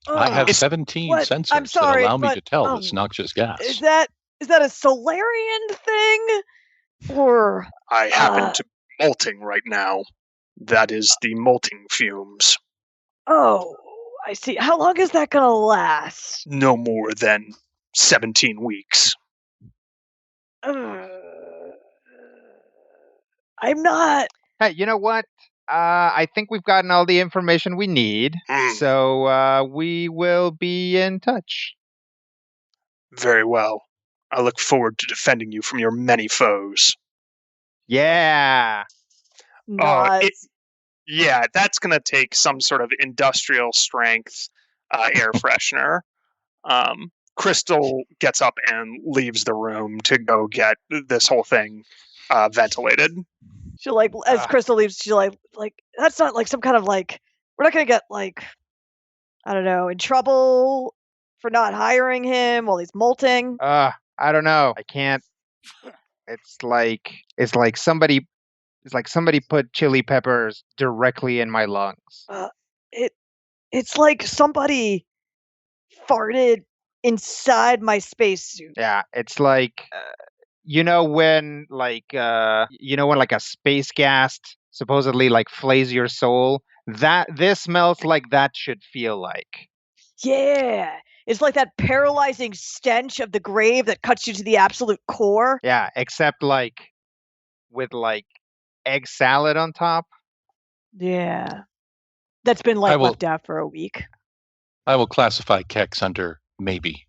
I have 17 sensors that allow me to tell this noxious gas. Is that a Solarian thing? Or I happen to be molting right now. That is the molting fumes. Oh, I see. How long is that going to last? No more than 17 weeks. I'm not... Hey, you know what? I think we've gotten all the information we need, so we will be in touch. Very well. I look forward to defending you from your many foes. Yeah. Yeah, that's going to take some sort of industrial strength air freshener. Crystal gets up and leaves the room to go get this whole thing ventilated. She like as Crystal leaves, she like that's not like some kind of like we're not gonna get like I don't know in trouble for not hiring him while he's molting. I don't know. I can't. It's like somebody put chili peppers directly in my lungs. It's like somebody farted inside my spacesuit. Yeah, it's like when like a space gas supposedly like flays your soul. This smells like that should feel like. Yeah. It's like that paralyzing stench of the grave that cuts you to the absolute core. Yeah, except like with like egg salad on top. Yeah. That's been like left out for a week. I will classify Kex under maybe.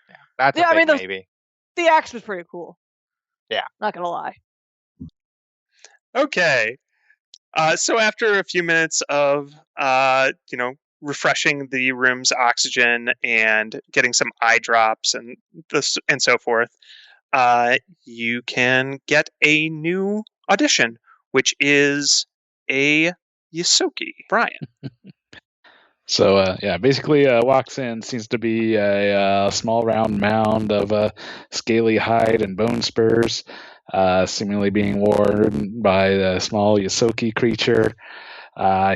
Yeah, that's a big maybe. The axe was pretty cool. Yeah. Not gonna lie. Okay. So after a few minutes of refreshing the room's oxygen and getting some eye drops and so forth, you can get a new audition, which is a Yosoki. Brian. So, basically walks in, seems to be a small round mound of scaly hide and bone spurs, seemingly being worn by a small Yosoki creature.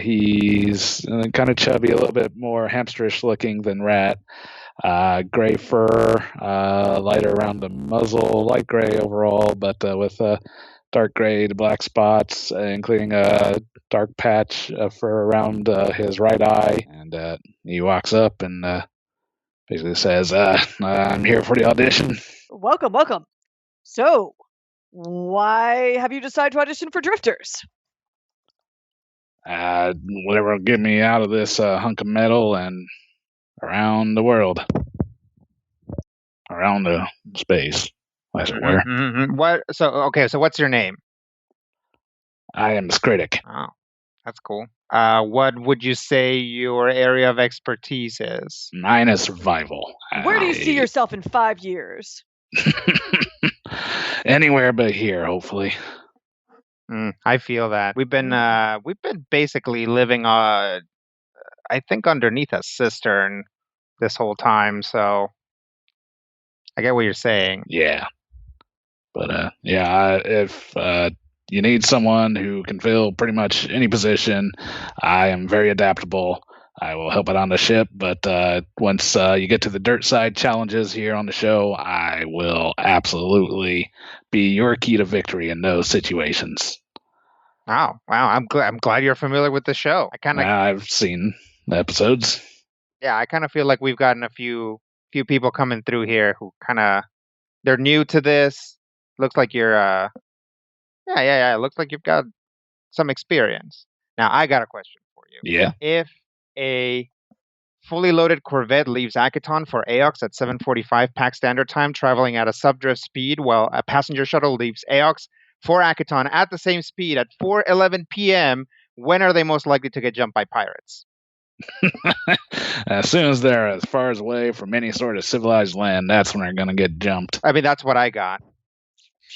He's kind of chubby, a little bit more hamsterish looking than Rat. Gray fur, lighter around the muzzle, light gray overall, but with dark gray to black spots, including a dark patch of fur around his right eye. And he walks up and basically says, I'm here for the audition. Welcome. So, why have you decided to audition for Drifters? Whatever will get me out of this hunk of metal and around the world. Around the space, as it were. Mm-hmm. What? So what's your name? I am Skritic. Oh, that's cool. What would you say your area of expertise is? Mine is survival. Where do you see yourself in 5 years? Anywhere but here, hopefully. I feel that we've been basically living I think underneath a cistern this whole time. So I get what you're saying. Yeah, but if you need someone who can fill pretty much any position, I am very adaptable. I will help out on the ship, but once you get to the dirt side challenges here on the show, I will absolutely be your key to victory in those situations. Wow! I'm glad you're familiar with the show. I've seen the episodes. Yeah, I kind of feel like we've gotten a few people coming through here who they're new to this. Looks like you're yeah. Looks like you've got some experience. Now I got a question for you. Yeah. If a fully loaded Corvette leaves Akiton for Aox at 7:45 pack standard time, traveling at a subdrift speed, while a passenger shuttle leaves Aox for Akiton at the same speed at 4:11 p.m., when are they most likely to get jumped by pirates? As soon as they're as far as away from any sort of civilized land, that's when they're going to get jumped. I mean, that's what I got.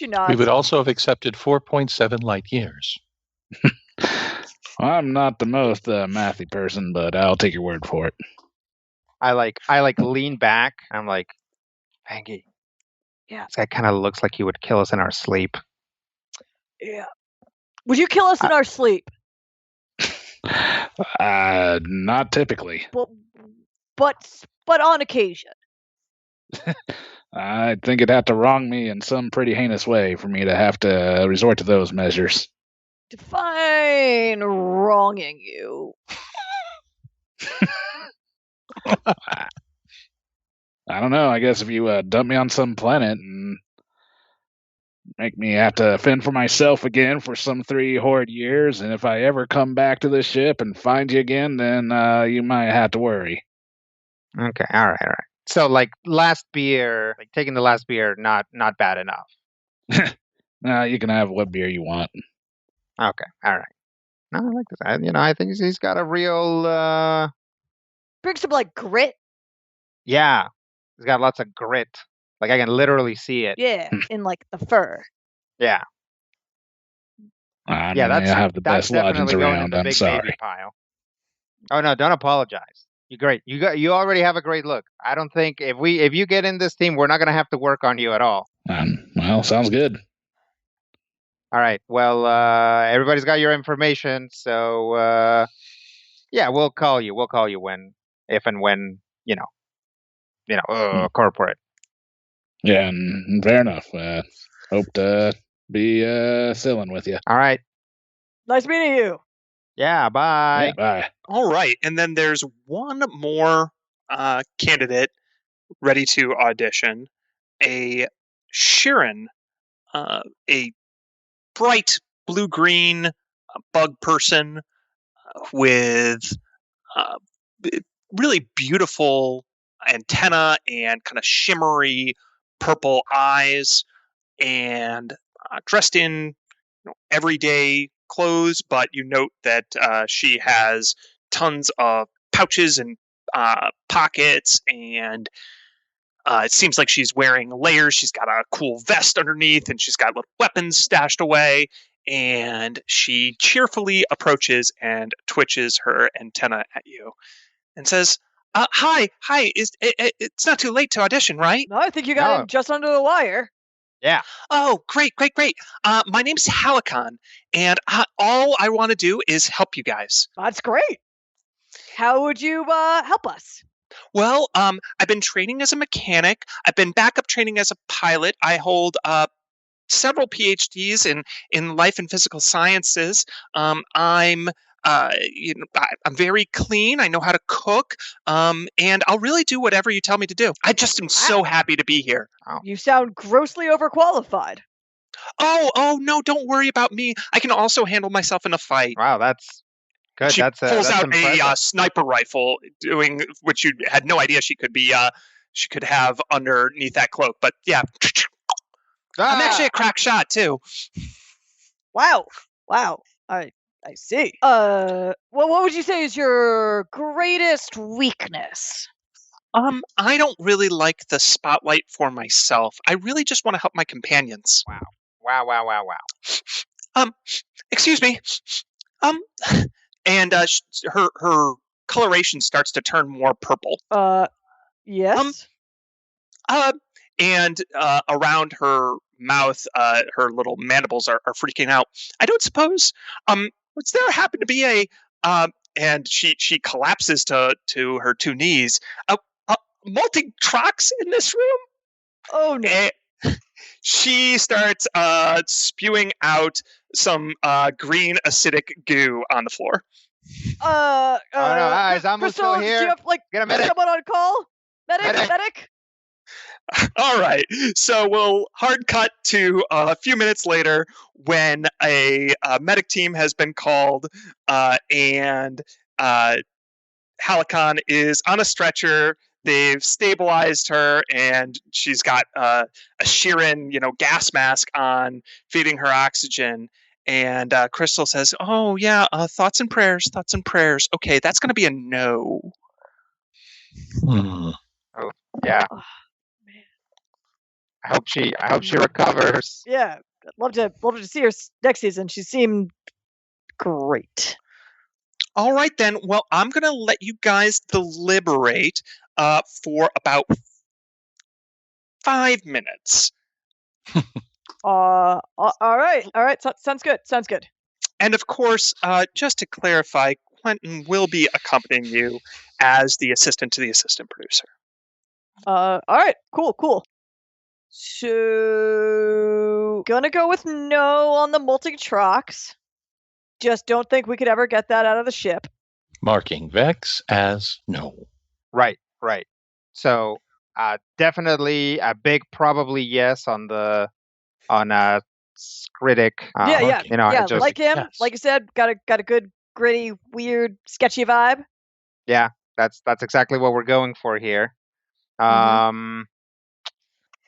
We would also have accepted 4.7 light years. I'm not the most mathy person, but I'll take your word for it. I lean back. I'm like, Pangy. Yeah. This guy kind of looks like he would kill us in our sleep. Yeah. Would you kill us in our sleep? Not typically. But on occasion. I think it'd have to wrong me in some pretty heinous way for me to have to resort to those measures. Define wronging you. I don't know. I guess if you dump me on some planet and make me have to fend for myself again for some 3 horrid years, and if I ever come back to this ship and find you again, then you might have to worry. Okay, all right. So, like, last beer, like taking the last beer, not bad enough. You can have what beer you want. Okay, all right. No, I like this. I think he's got a real. Bring some like grit. Yeah, he's got lots of grit. Like I can literally see it. Yeah, in like the fur. Yeah. I Yeah, mean, I have the that's best lodgings definitely going in around. the I'm big sorry. baby pile. Oh no, don't apologize. You're great. You already have a great look. I don't think if you get in this team, we're not gonna have to work on you at all. Well, sounds good. All right. Well, everybody's got your information, so yeah, we'll call you. We'll call you if and when corporate. Yeah, and fair enough. Hope to be sailing with you. All right. Nice meeting you. Yeah. Bye. Yeah, bye. All right, and then there's one more candidate ready to audition, a Sheeran, a bright blue-green bug person with uh, really beautiful antenna and kind of shimmery purple eyes, and dressed in everyday clothes, but you note that she has tons of pouches and pockets, and it seems like she's wearing layers. She's got a cool vest underneath, and she's got little weapons stashed away. And she cheerfully approaches and twitches her antenna at you and says, "Hi, it's not too late to audition, right?" No, I think you got in just under the wire. Yeah. Oh, great. My name's Halicon, and all I want to do is help you guys. That's great. How would you help us? Well, I've been training as a mechanic. I've been backup training as a pilot. I hold several PhDs in life and physical sciences. I'm I'm very clean. I know how to cook. And I'll really do whatever you tell me to do. I just am so happy to be here. You sound grossly overqualified. Oh no! Don't worry about me. I can also handle myself in a fight. Wow, that's good. She that's pulls out impressive. a sniper rifle, doing which you had no idea she could have underneath that cloak. But yeah, I'm actually a crack shot too. Wow. I see. Well, what would you say is your greatest weakness? I don't really like the spotlight for myself. I really just want to help my companions. Wow. Excuse me. And her coloration starts to turn more purple. Yes. And around her mouth, her little mandibles are freaking out. I don't suppose, was there happen to be a, and she collapses to her two knees, multi-trox in this room? Oh no. And she starts spewing out some green acidic goo on the floor. Oh no, is Ambu Crystal, still here? do you have Get a medic. someone on call? Medic? All right, so we'll hard cut to a few minutes later when a medic team has been called, and Halicon is on a stretcher. They've stabilized her, and she's got a Sheeran, gas mask on, feeding her oxygen. And Crystal says, "Oh yeah, thoughts and prayers. Okay, that's going to be a no." Oh yeah. Oh, man. I hope she recovers. Yeah, I'd love to see her next season. She seemed great. All right then. Well, I'm going to let you guys deliberate for about 5 minutes. All right. Sounds good. And of course, just to clarify, Quentin will be accompanying you as the assistant to the assistant producer. All right. Cool. So, gonna go with no on the multi-trox. Just don't think we could ever get that out of the ship. Marking Vex as no. Right. So, definitely a big probably yes on Skritic. Yeah. Just, like him. yes. Like you said, got a good, gritty, weird, sketchy vibe. Yeah, that's exactly what we're going for here. Mhm.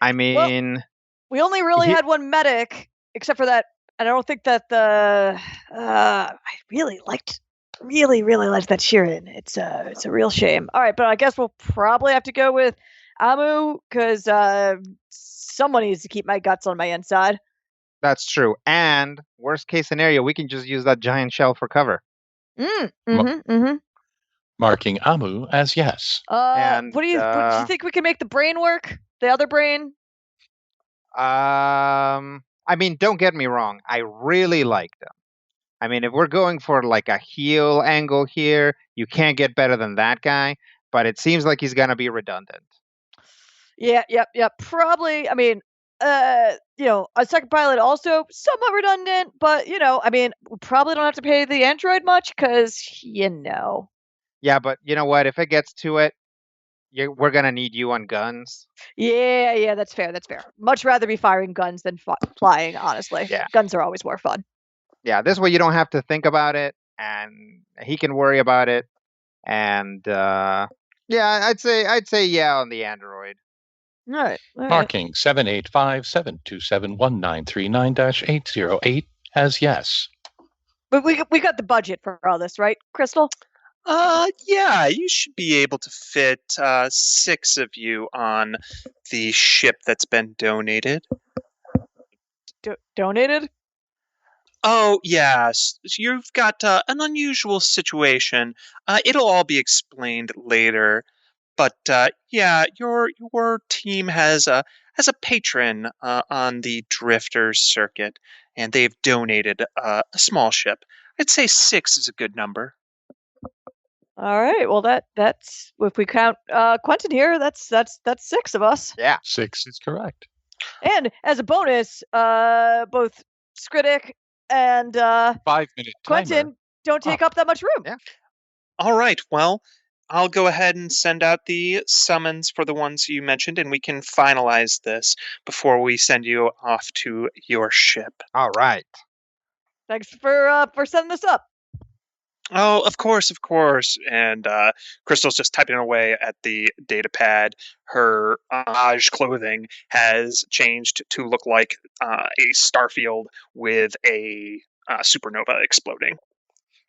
I mean, We only really had one medic, except for that. And I don't think that I really liked that Sheeran. It's a real shame. All right, but I guess we'll probably have to go with Amu because someone needs to keep my guts on my inside. That's true. And worst case scenario, we can just use that giant shell for cover. Marking Amu as yes. And, what do you think we can make the brain work? The other brain? I mean, don't get me wrong. I really like them. I mean, if we're going for like a heel angle here, you can't get better than that guy. But it seems like he's gonna be redundant. Yeah, yep. Probably. I mean, a second pilot also somewhat redundant, but I mean, we probably don't have to pay the android much because Yeah, but you know what? If it gets to it, we're gonna need you on guns. Yeah, that's fair. Much rather be firing guns than flying, honestly. Yeah. Guns are always more fun. Yeah, this way you don't have to think about it, and he can worry about it. And yeah, I'd say yeah on the android. All right. Marking 785-727-1939-808 as yes. But we got the budget for all this, right, Crystal? Yeah, you should be able to fit 6 of you on the ship that's been donated. Donated? Oh, yes. You've got an unusual situation. It'll all be explained later. But yeah, your team has a patron on the Drifters circuit, and they've donated a small ship. I'd say 6 is a good number. All right. Well, that's if we count Quentin here, that's 6 of us. Yeah, 6 is correct. And as a bonus, both Skritic and 5-minute Quentin don't take up that much room. Yeah. All right. Well, I'll go ahead and send out the summons for the ones you mentioned, and we can finalize this before we send you off to your ship. All right. Thanks for setting this up. Oh, of course. And Crystal's just typing away at the data pad. Her homage clothing has changed to look like a starfield with a supernova exploding.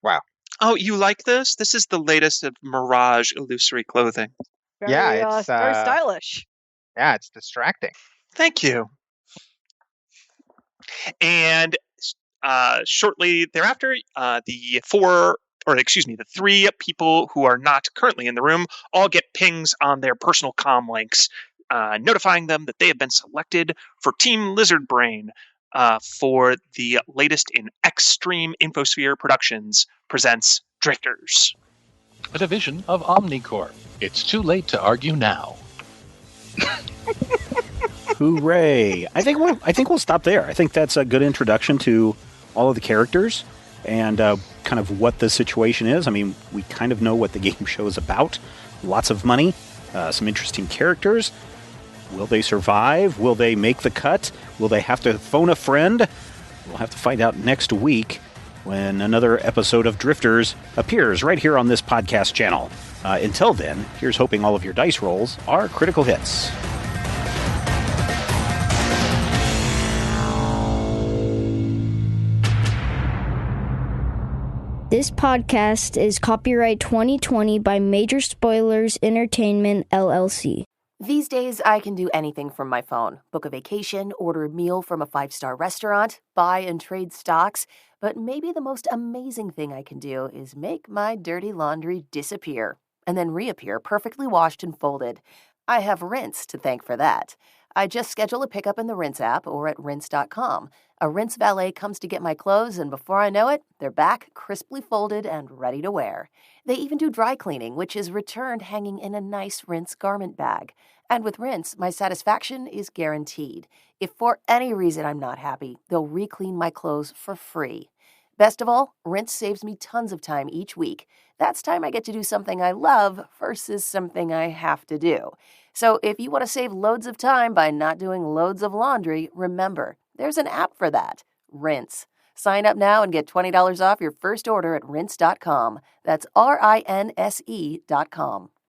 Wow. Oh, you like this? This is the latest of Mirage illusory clothing. It's very stylish. Yeah, it's distracting. Thank you. And shortly thereafter, the 3 people who are not currently in the room all get pings on their personal comm links, notifying them that they have been selected for Team Lizard Brain for the latest in Extreme Infosphere Productions presents Drifters, a division of Omnicorp. It's too late to argue now. Hooray! I think we'll stop there. I think that's a good introduction to all of the characters and kind of what the situation is. I mean, we kind of know what the game show is about. Lots of money, some interesting characters. Will they survive? Will they make the cut? Will they have to phone a friend? We'll have to find out next week when another episode of Drifters appears right here on this podcast channel. Until then, here's hoping all of your dice rolls are critical hits. This podcast is copyright 2020 by Major Spoilers Entertainment, LLC. These days, I can do anything from my phone. Book a vacation, order a meal from a 5-star restaurant, buy and trade stocks. But maybe the most amazing thing I can do is make my dirty laundry disappear and then reappear perfectly washed and folded. I have Rinse to thank for that. I just schedule a pickup in the Rinse app or at rinse.com. A Rinse valet comes to get my clothes, and before I know it, they're back, crisply folded and ready to wear. They even do dry cleaning, which is returned hanging in a nice Rinse garment bag. And with Rinse, my satisfaction is guaranteed. If for any reason I'm not happy, they'll re-clean my clothes for free. Best of all, Rinse saves me tons of time each week. That's time I get to do something I love versus something I have to do. So if you want to save loads of time by not doing loads of laundry, remember, there's an app for that, Rinse. Sign up now and get $20 off your first order at rinse.com. That's RINSE.com.